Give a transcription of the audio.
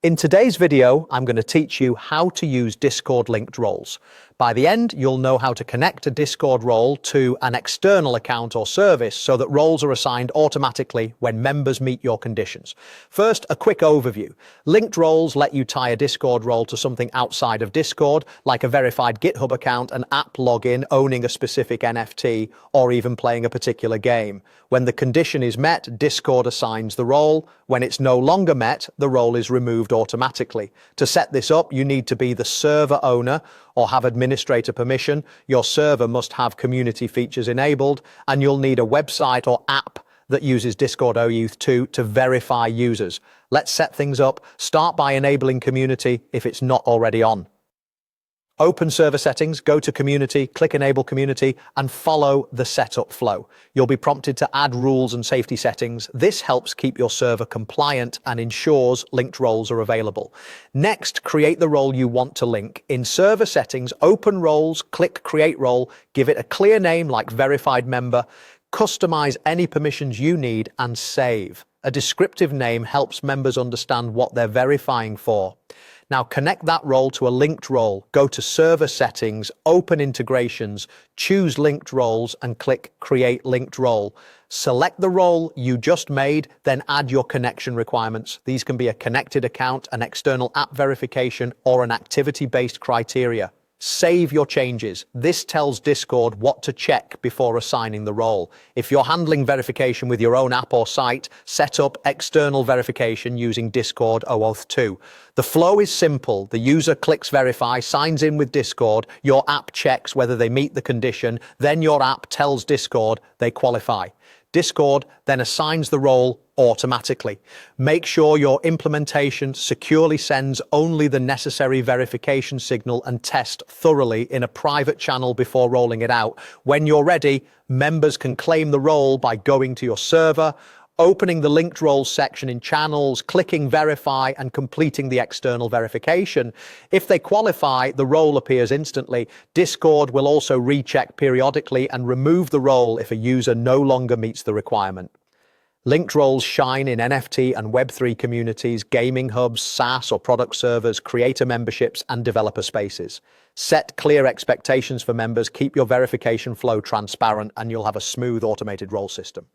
In today's video, I'm going to teach you how to use Discord linked roles. By the end, you'll know how to connect a Discord role to an external account or service so that roles are assigned automatically when members meet your conditions. First, a quick overview. Linked roles let you tie a Discord role to something outside of Discord, like a verified GitHub account, an app login, owning a specific NFT, or even playing a particular game. When the condition is met, Discord assigns the role. When it's no longer met, the role is removed automatically. To set this up, you need to be the server owner or have administrator permission. Your server must have community features enabled, and you'll need a website or app that uses Discord OAuth 2 to verify users. Let's set things up. Start by enabling community if it's not already on. Open server settings, go to community, click enable community, and follow the setup flow. You'll be prompted to add rules and safety settings. This helps keep your server compliant and ensures linked roles are available. Next, create the role you want to link. In server settings, open roles, click create role, give it a clear name like verified member, customize any permissions you need, and save. A descriptive name helps members understand what they're verifying for. Now connect that role to a linked role. Go to server settings, open integrations, choose linked roles, and click create linked role. Select the role you just made, then add your connection requirements. These can be a connected account, an external app verification, or an activity-based criteria. Save your changes. This tells Discord what to check before assigning the role. If you're handling verification with your own app or site, set up external verification using Discord OAuth 2. The flow is simple. The user clicks verify, signs in with Discord, your app checks whether they meet the condition, then your app tells Discord they qualify. Discord then assigns the role automatically. Make sure your implementation securely sends only the necessary verification signal and test thoroughly in a private channel before rolling it out. When you're ready, members can claim the role by going to your server, opening the linked roles section in channels, clicking verify, and completing the external verification. If they qualify, the role appears instantly. Discord will also recheck periodically and remove the role if a user no longer meets the requirement. Linked roles shine in NFT and Web3 communities, gaming hubs, SaaS or product servers, creator memberships, and developer spaces. Set clear expectations for members, keep your verification flow transparent, and you'll have a smooth automated role system.